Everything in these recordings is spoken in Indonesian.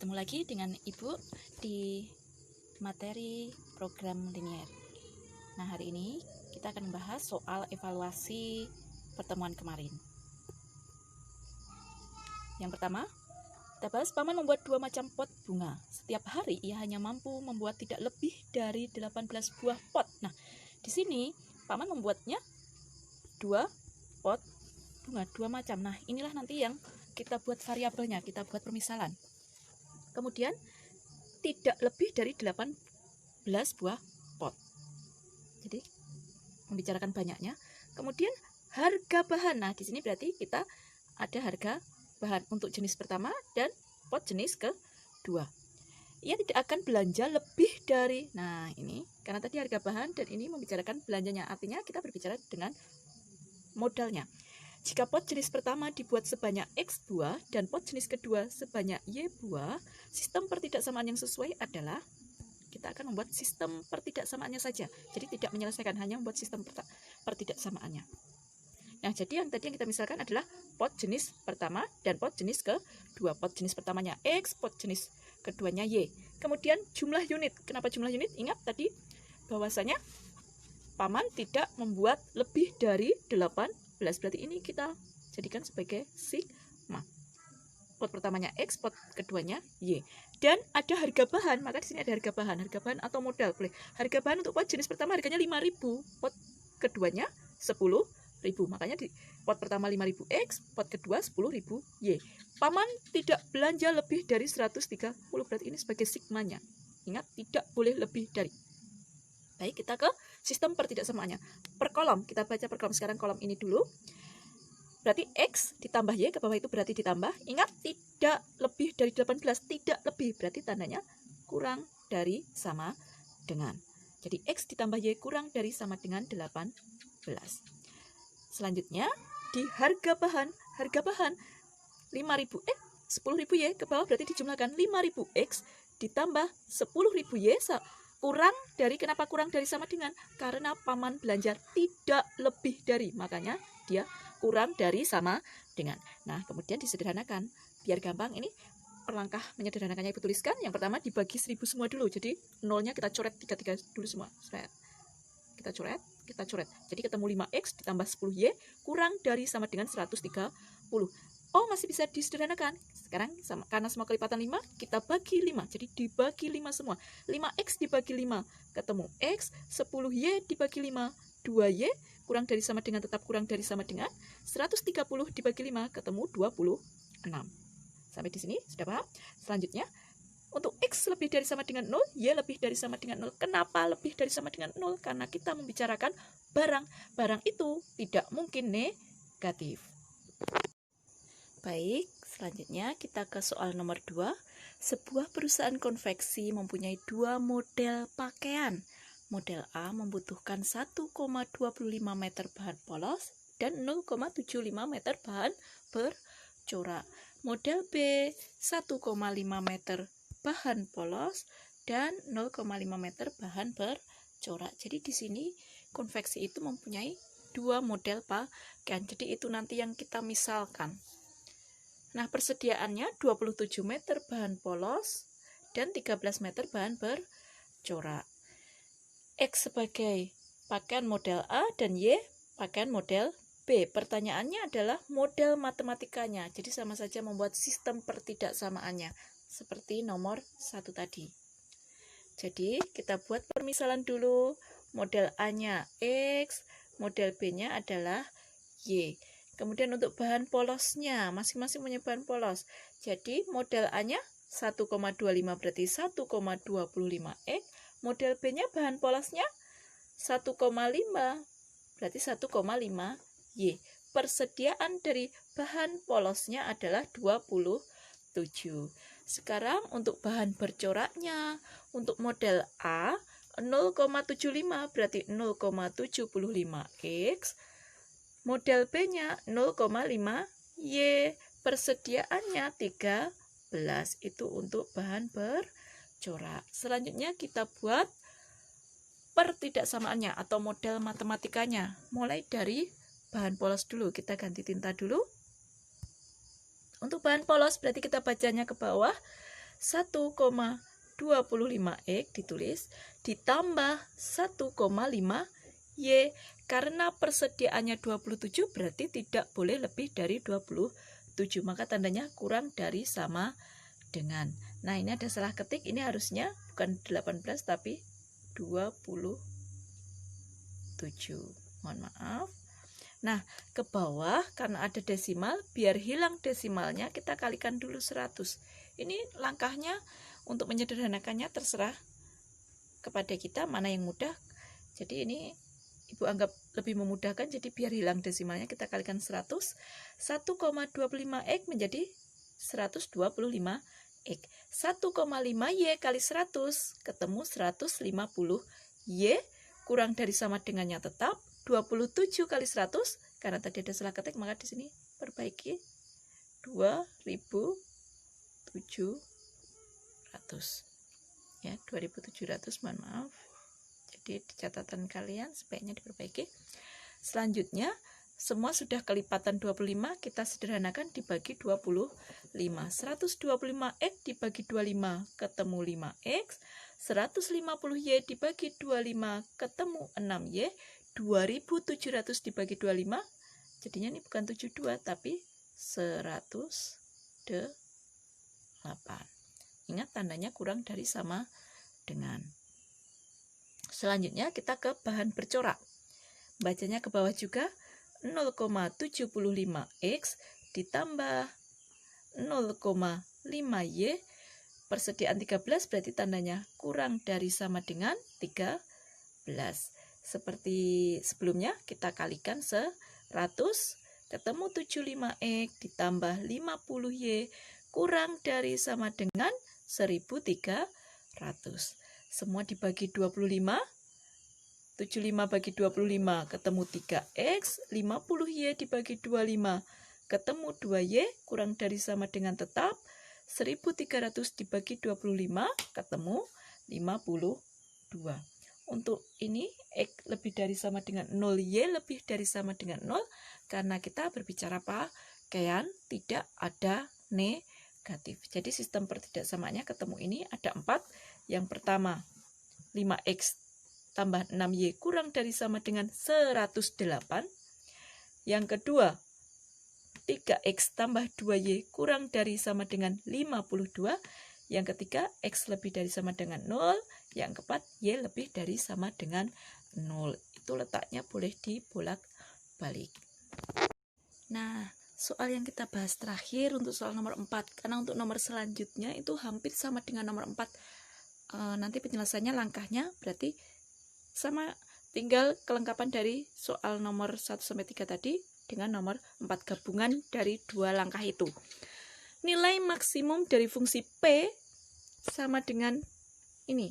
Ketemu lagi dengan Ibu di materi program linier. Nah, hari ini kita akan membahas soal evaluasi pertemuan kemarin. Yang pertama, kita bahas Paman membuat 2 macam pot bunga. Setiap hari ia hanya mampu membuat tidak lebih dari 18 buah pot. Nah, di sini Paman membuatnya 2 pot bunga, 2 macam. Nah, inilah nanti yang kita buat variabelnya, kita buat permisalan. Kemudian tidak lebih dari 18 buah pot. Jadi membicarakan banyaknya. Kemudian harga bahan. Nah, di sini berarti kita ada harga bahan untuk jenis pertama dan pot jenis kedua. Ia tidak akan belanja lebih dari, nah ini karena tadi harga bahan dan ini membicarakan belanjanya, artinya kita berbicara dengan modalnya. Jika pot jenis pertama dibuat sebanyak X buah dan pot jenis kedua sebanyak Y buah, sistem pertidaksamaannya yang sesuai adalah kita akan membuat sistem pertidaksamaannya saja. Jadi tidak menyelesaikan, hanya membuat sistem pertidaksamaannya. Nah, jadi yang tadi yang kita misalkan adalah pot jenis pertama dan pot jenis kedua. Pot jenis pertamanya X, pot jenis keduanya Y. Kemudian jumlah unit. Kenapa jumlah unit? Ingat tadi bahwasanya Paman tidak membuat lebih dari 18. Berarti ini kita jadikan sebagai sigma. Pot pertamanya X, pot keduanya Y. Dan ada harga bahan, maka di sini ada harga bahan atau modal boleh. Harga bahan untuk pot jenis pertama harganya 5.000, pot keduanya 10.000. Makanya di pot pertama 5.000 X, pot kedua 10.000 Y. Paman tidak belanja lebih dari 130, berarti ini sebagai sigmanya. Ingat, tidak boleh lebih dari. Baik, kita ke sistem pertidaksamaannya. Per kolom, kita baca per kolom. Sekarang kolom ini dulu. Berarti X ditambah Y, ke bawah itu berarti ditambah. Ingat, tidak lebih dari 18, tidak lebih. Berarti tandanya kurang dari sama dengan. Jadi X ditambah Y kurang dari sama dengan 18. Selanjutnya, di harga bahan 5.000 X, 10.000 Y, ke bawah berarti dijumlahkan 5.000 X ditambah 10.000 Y kurang dari, kenapa kurang dari sama dengan? Karena Paman belanja tidak lebih dari, makanya dia kurang dari sama dengan. Nah, kemudian disederhanakan. Biar gampang, ini perlangkah menyederhanakannya Ibu tuliskan. Yang pertama dibagi 1000 semua dulu. Jadi nolnya kita coret 33 dulu semua. Kita coret. Jadi ketemu 5X ditambah 10Y kurang dari sama dengan 130. Oh, masih bisa disederhanakan. Sekarang karena semua kelipatan 5, kita bagi 5. Jadi dibagi 5 semua. 5X dibagi 5, ketemu X. 10Y dibagi 5, 2Y kurang dari sama dengan, tetap kurang dari sama dengan. 130 dibagi 5, ketemu 26. Sampai di sini sudah paham? Selanjutnya, untuk X lebih dari sama dengan 0, Y lebih dari sama dengan 0. Kenapa lebih dari sama dengan 0? Karena kita membicarakan barang. Barang itu tidak mungkin negatif. Baik, selanjutnya kita ke soal nomor 2. Sebuah perusahaan konveksi mempunyai 2 model pakaian. Model A membutuhkan 1,25 meter bahan polos dan 0,75 meter bahan bercorak. Model B 1,5 meter bahan polos dan 0,5 meter bahan bercorak. Jadi di sini konveksi itu mempunyai 2 model pakaian. Jadi itu nanti yang kita misalkan. Nah, persediaannya 27 meter bahan polos dan 13 meter bahan bercorak. X sebagai pakaian model A dan Y pakaian model B. Pertanyaannya adalah model matematikanya. Jadi sama saja membuat sistem pertidaksamaannya seperti nomor 1 tadi. Jadi kita buat permisalan dulu. Model A-nya X, model B-nya adalah Y. Kemudian untuk bahan polosnya, masing-masing punya bahan polos. Jadi model A-nya 1,25 berarti 1,25 X. Model B-nya bahan polosnya 1,5 berarti 1,5 Y. Persediaan dari bahan polosnya adalah 27. Sekarang untuk bahan bercoraknya, untuk model A 0,75 berarti 0,75 X. Model B-nya 0,5 Y. Persediaannya 13. Itu untuk bahan bercorak. Selanjutnya kita buat pertidaksamaannya atau model matematikanya. Mulai dari bahan polos dulu. Kita ganti tinta dulu. Untuk bahan polos berarti kita bacanya ke bawah. 1,25x ditulis ditambah 1,5y. Karena persediaannya 27 berarti tidak boleh lebih dari 27, maka tandanya kurang dari sama dengan. Nah, ini ada salah ketik, ini harusnya bukan 18 tapi 27. Mohon maaf. Nah, ke bawah karena ada desimal, biar hilang desimalnya kita kalikan dulu 100. Ini langkahnya untuk menyederhanakannya terserah kepada kita mana yang mudah. Jadi ini Ibu anggap lebih memudahkan, jadi biar hilang desimalnya kita kalikan 100. 1,25x menjadi 125x. 1,5y kali 100 ketemu 150y, kurang dari sama dengannya tetap 27 kali 100. Karena tadi ada salah ketik maka di sini perbaiki 2700. Ya, 2700, mohon maaf. Jadi di catatan kalian sebaiknya diperbaiki. Selanjutnya, semua sudah kelipatan 25, kita sederhanakan dibagi 25. 125x dibagi 25 ketemu 5x. 150y dibagi 25 ketemu 6y. 2700 dibagi 25, jadinya ini bukan 72 tapi 108. Ingat tandanya kurang dari sama dengan. Selanjutnya kita ke bahan bercorak. Bacanya ke bawah juga. 0,75x ditambah 0,5y. Persediaan 13 berarti tandanya kurang dari sama dengan 13. Seperti sebelumnya kita kalikan 100 ketemu 75x ditambah 50y kurang dari sama dengan 1300. Semua dibagi 25. 75 bagi 25 ketemu 3x. 50y dibagi 25 ketemu 2y kurang dari sama dengan tetap 1300 dibagi 25 ketemu 52. Untuk ini x lebih dari sama dengan 0, y lebih dari sama dengan 0 karena kita berbicara pakaian tidak ada negatif. Jadi sistem pertidaksamaannya ketemu ini ada 4. Yang pertama 5x tambah 6y kurang dari sama dengan 108. Yang kedua 3x tambah 2y kurang dari sama dengan 52. Yang ketiga, x lebih dari sama dengan 0. Yang keempat, y lebih dari sama dengan 0. Itu letaknya boleh dibolak-balik. Nah, soal yang kita bahas terakhir untuk soal nomor 4. Karena untuk nomor selanjutnya itu hampir sama dengan nomor 4. Nanti penjelasannya langkahnya berarti sama, tinggal kelengkapan dari soal nomor 1-3 tadi dengan nomor 4, gabungan dari 2 langkah itu. Nilai maksimum dari fungsi P sama dengan ini.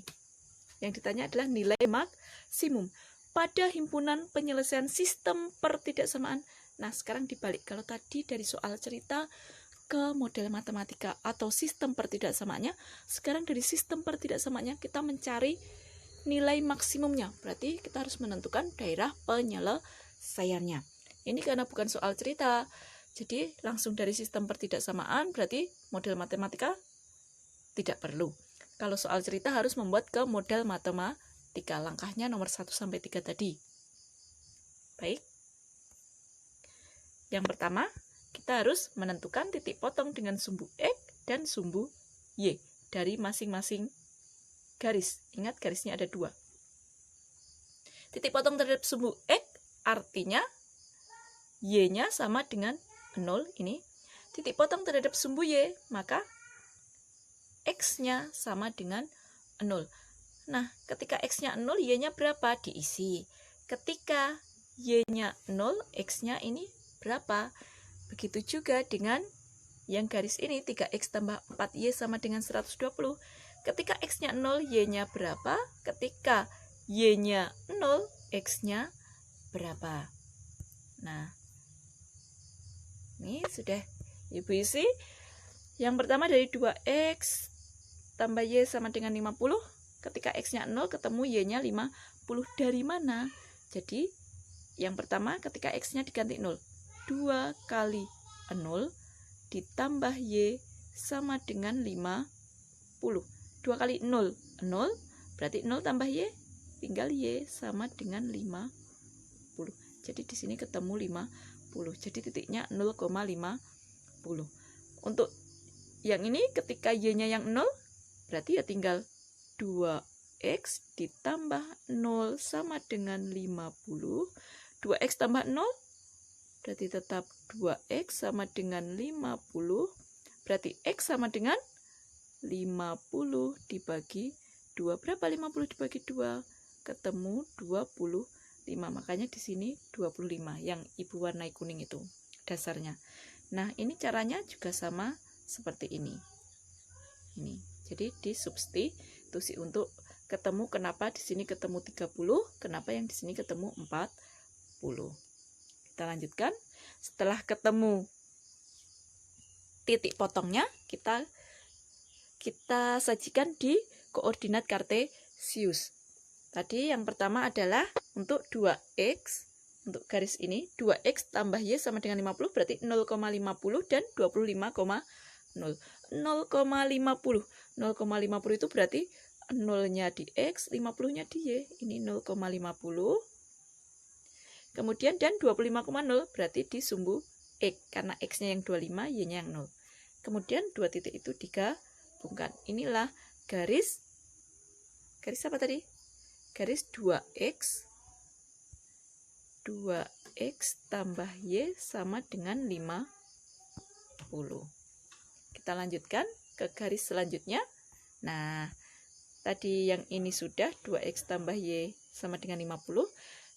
Yang ditanya adalah nilai maksimum pada himpunan penyelesaian sistem pertidaksamaan. Nah, sekarang dibalik. Kalau tadi dari soal cerita ke model matematika atau sistem pertidaksamaannya, sekarang dari sistem pertidaksamaannya kita mencari nilai maksimumnya. Berarti kita harus menentukan daerah penyelesaiannya. Ini karena bukan soal cerita. Jadi langsung dari sistem pertidaksamaan berarti model matematika tidak perlu. Kalau soal cerita harus membuat ke model matematika. Langkahnya nomor 1-3 tadi. Baik. Yang pertama, kita harus menentukan titik potong dengan sumbu X dan sumbu Y dari masing-masing garis. Ingat garisnya ada 2. Titik potong terhadap sumbu X artinya Y-nya sama dengan 0 ini. Titik potong terhadap sumbu Y, maka X-nya sama dengan 0. Nah, ketika X-nya 0, Y-nya berapa? Diisi. Ketika Y-nya 0, X-nya ini berapa? Begitu juga dengan yang garis ini, 3X tambah 4Y sama dengan 120. Ketika X-nya 0, Y-nya berapa? Ketika Y-nya 0, X-nya berapa? Nah, ini sudah Ibu isi. Yang pertama dari 2X tambah Y sama dengan 50. Ketika X-nya 0 ketemu Y-nya 50. Dari mana? Jadi yang pertama ketika X-nya diganti 0. 2 kali 0 ditambah Y sama dengan 50. 2 kali 0, 0, berarti 0 tambah Y, tinggal Y sama dengan 50. Jadi di sini ketemu 50. Jadi titiknya 0,50. Untuk yang ini ketika Y-nya yang 0, berarti ya tinggal 2X ditambah 0 sama dengan 50. 2X tambah 0 berarti tetap 2X sama dengan 50. Berarti X sama dengan 50 dibagi 2. Berapa 50 dibagi 2? Ketemu 25. Makanya di sini 25 yang Ibu warnai kuning itu dasarnya. Nah, ini caranya juga sama seperti ini. Ini. Jadi disubstitusi untuk ketemu kenapa di sini ketemu 30, kenapa yang di sini ketemu 40. Kita lanjutkan. Setelah ketemu titik potongnya, kita sajikan di koordinat kartesius. Tadi yang pertama adalah untuk 2X, untuk garis ini, 2X tambah Y sama dengan 50, berarti 0,50 dan 25,0. 0,50. 0,50 itu berarti 0-nya di X, 50-nya di Y. Ini 0,50. Kemudian dan 25,0 berarti di sumbu X, karena X-nya yang 25, Y-nya yang 0. Kemudian dua titik itu digabungkan. Inilah garis apa tadi? Garis 2X tambah Y sama dengan 50. Kita lanjutkan ke garis selanjutnya. Nah, tadi yang ini sudah 2X tambah Y sama dengan 50.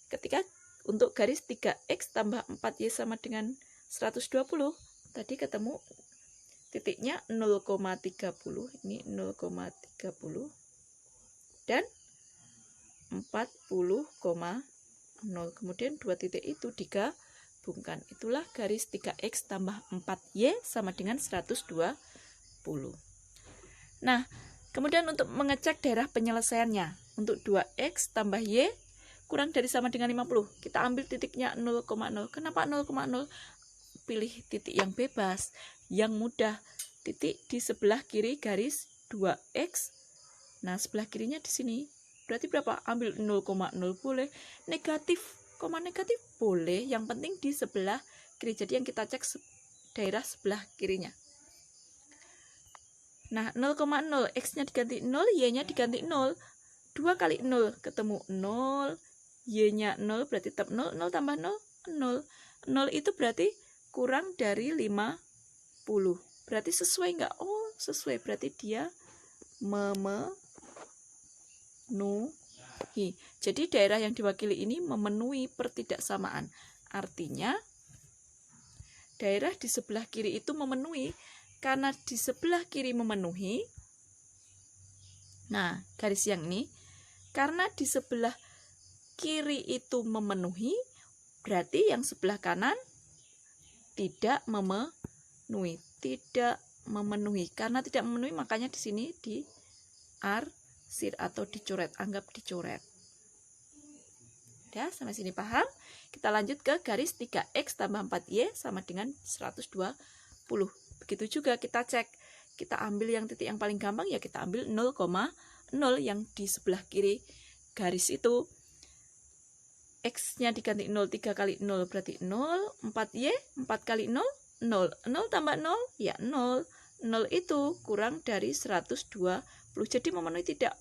Ketika untuk garis 3X tambah 4Y sama dengan 120, tadi ketemu titiknya 0,30. Ini 0,30 dan 40,0. Kemudian dua titik itu digabungkan. Itulah garis 3X tambah 4Y sama dengan 120. Nah, kemudian untuk mengecek daerah penyelesaiannya, untuk 2X tambah Y kurang dari sama dengan 50, kita ambil titiknya 0,0. Kenapa 0,0? Pilih titik yang bebas, yang mudah. Titik di sebelah kiri garis 2X. Nah, sebelah kirinya di sini. Berarti berapa? Ambil 0,0 boleh. Negatif, koma negatif boleh. Yang penting di sebelah kiri. Jadi yang kita cek daerah sebelah kirinya. Nah, 0,0. X-nya diganti 0, Y-nya diganti 0. 2 kali 0 ketemu 0. Y-nya 0 berarti tetap 0. 0 tambah 0, 0. 0 itu berarti kurang dari 50. Berarti sesuai enggak? Oh, sesuai. Berarti dia memenuhi. Jadi daerah yang diwakili ini memenuhi pertidaksamaan. Artinya daerah di sebelah kiri itu memenuhi. Karena di sebelah kiri memenuhi. Nah, garis yang ini, karena di sebelah kiri itu memenuhi, berarti yang sebelah kanan tidak memenuhi. Tidak memenuhi. Karena tidak memenuhi, makanya di sini di arsir atau dicoret, anggap dicoret. Ya, sampai sini paham? Kita lanjut ke garis 3X tambah 4Y sama dengan 120. Begitu juga kita cek. Kita ambil yang titik yang paling gampang, ya kita ambil 0,0 yang di sebelah kiri garis itu. X-nya diganti 0, 3 kali 0 berarti 0, 4Y, 4 kali 0, 0. 0 tambah 0, ya 0. 0 itu kurang dari 120. Jadi memenuhi tidak?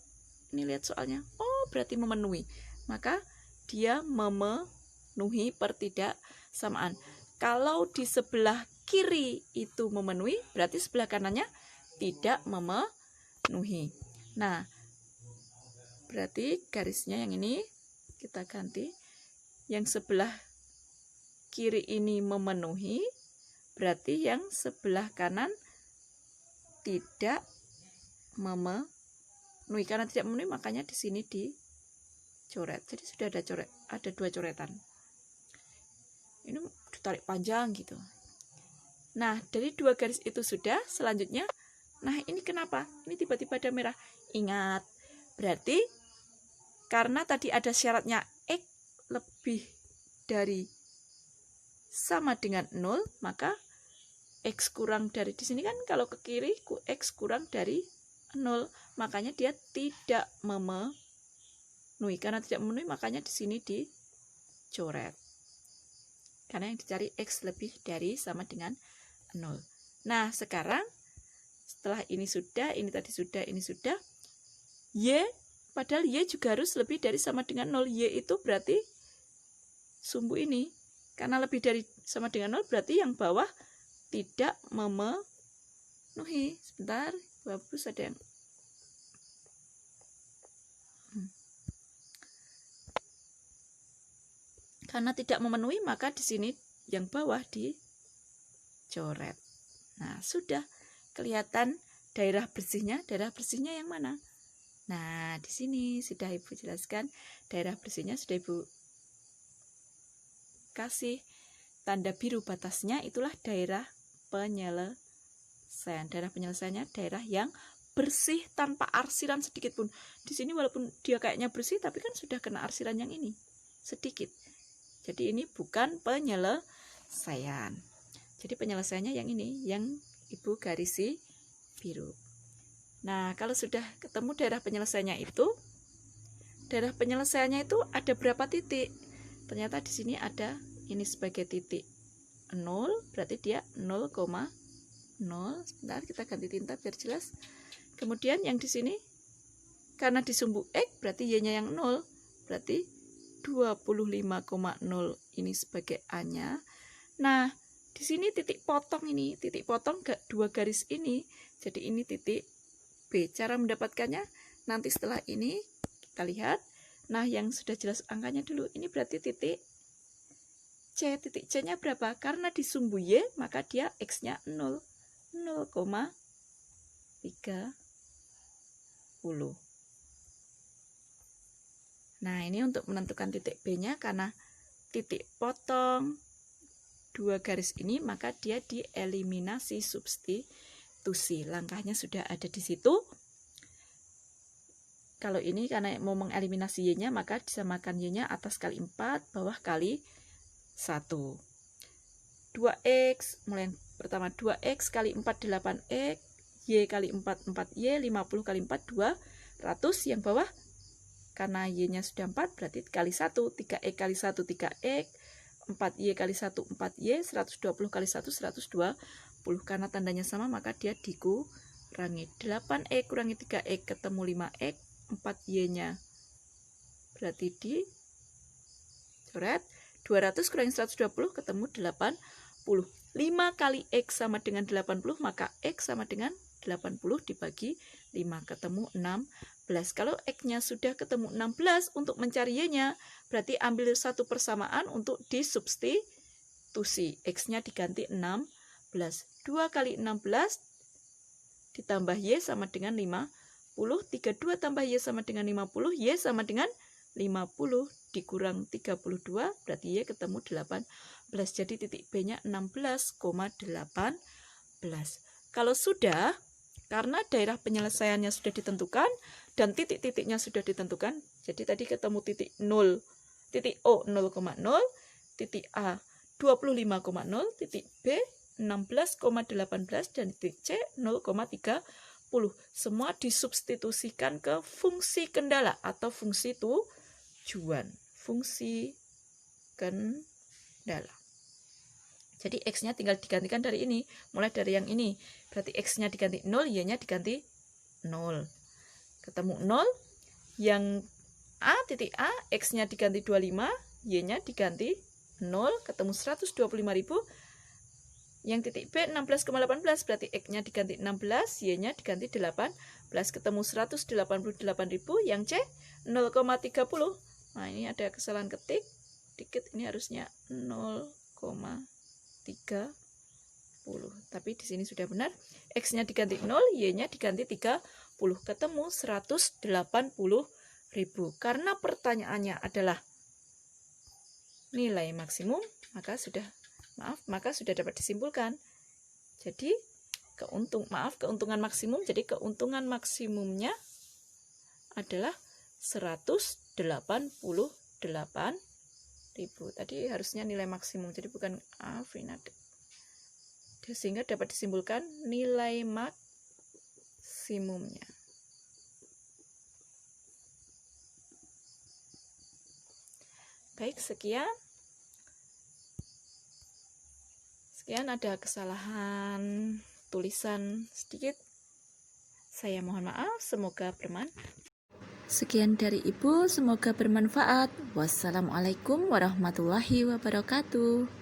Ini lihat soalnya. Oh, berarti memenuhi. Maka dia memenuhi pertidaksamaan. Kalau di sebelah kiri itu memenuhi, berarti sebelah kanannya tidak memenuhi. Nah, berarti garisnya yang ini kita ganti. Yang sebelah kiri ini memenuhi, berarti yang sebelah kanan tidak memenuhi. Karena tidak memenuhi, makanya di sini dicoret. Jadi sudah ada dua coretan. Ini ditarik panjang gitu. Nah, dari dua garis itu sudah, selanjutnya, nah ini kenapa? Ini tiba-tiba ada merah. Ingat, berarti karena tadi ada syaratnya X lebih dari sama dengan 0, maka X kurang dari, di sini kan kalau ke kiri, X kurang dari 0, makanya dia tidak memenuhi. Karena tidak memenuhi, makanya di sini dicoret. Karena yang dicari X lebih dari sama dengan 0. Nah, sekarang setelah ini sudah, ini tadi sudah, ini sudah, Y, padahal Y juga harus lebih dari sama dengan 0. Y itu berarti sumbu ini. Karena lebih dari sama dengan 0, berarti yang bawah tidak memenuhi. Sebentar, bagus ada yang karena tidak memenuhi, maka di sini yang bawah dicoret. Nah, sudah kelihatan daerah bersihnya. Daerah bersihnya yang mana? Nah, di sini sudah Ibu jelaskan. Daerah bersihnya sudah Ibu kasih tanda biru batasnya, itulah daerah penyelesaian. Daerah penyelesaiannya daerah yang bersih tanpa arsiran sedikit pun. Di sini walaupun dia kayaknya bersih, tapi kan sudah kena arsiran yang ini sedikit. Jadi ini bukan penyelesaian. Jadi penyelesaiannya yang ini, yang Ibu garisi biru. Nah, kalau sudah ketemu daerah penyelesaiannya itu ada berapa titik? Ternyata di sini ada ini sebagai titik 0, berarti dia 0,0. Sebentar, kita ganti tinta biar jelas. Kemudian yang di sini karena di sumbu X berarti Y-nya yang 0, berarti 25,0 ini sebagai A-nya. Nah, di sini titik potong ini, titik potong dua garis ini, jadi ini titik B. Cara mendapatkannya nanti setelah ini kita lihat. Nah, yang sudah jelas angkanya dulu, ini berarti titik C. Titik C-nya berapa? Karena di sumbu Y, maka dia X-nya 0, 0,30. Nah, ini untuk menentukan titik B-nya, karena titik potong dua garis ini, maka dia dieliminasi substitusi. Langkahnya sudah ada di situ. Kalau ini karena mau mengeliminasi Y-nya, maka disamakan Y-nya atas kali 4, bawah kali 1. 2X, mulai yang pertama 2X kali 4, 8X, Y kali 4, 4Y, 50 kali 4, 200, yang bawah karena Y-nya sudah 4, berarti kali 1, 3X kali 1, 3X, 4Y kali 1, 4Y, 120 kali 1, 120. Karena tandanya sama, maka dia dikurangi. 8X kurangi 3X, ketemu 5X, 4Y-nya berarti dicoret. 200 kurangi 120, ketemu 80. 5 kali X sama dengan 80, maka X sama dengan 80 dibagi 5, ketemu 16. Kalau X-nya sudah ketemu 16, untuk mencari Y-nya, berarti ambil satu persamaan untuk disubstitusi. X-nya diganti 16. 2 kali 16 ditambah Y sama dengan 50. 32 tambah Y sama dengan 50. Y sama dengan 50 dikurang 32, berarti Y ketemu 18. Jadi titik B-nya 16,18. Kalau sudah, karena daerah penyelesaiannya sudah ditentukan dan titik-titiknya sudah ditentukan, jadi tadi ketemu titik 0, titik O 0,0, titik A 25,0, titik B 16,18, dan titik C 0,30. Semua disubstitusikan ke fungsi kendala atau fungsi tujuan. Fungsi kendala. Jadi X-nya tinggal digantikan dari ini. Mulai dari yang ini. Berarti X-nya diganti 0, Y-nya diganti 0. Ketemu 0. Yang A, titik A, X-nya diganti 25, Y-nya diganti 0. Ketemu 125.000. Yang titik B 16,18, berarti X-nya diganti 16, Y-nya diganti 18. Ketemu 188.000. Yang C 0,30. Nah, ini ada kesalahan ketik. Dikit, ini harusnya 0,30. Tapi di sini sudah benar. X-nya diganti 0, Y-nya diganti 30. Ketemu 180.000. Karena pertanyaannya adalah nilai maksimum, maka sudah dapat disimpulkan. Jadi keuntungan maksimum, jadi keuntungan maksimumnya adalah 188.000. Tadi harusnya nilai maksimum, jadi bukan afinade. Sehingga dapat disimpulkan nilai maksimumnya. Baik, sekian ada kesalahan tulisan sedikit. Saya mohon maaf, semoga bermanfaat. Sekian dari Ibu, semoga bermanfaat. Wassalamualaikum warahmatullahi wabarakatuh.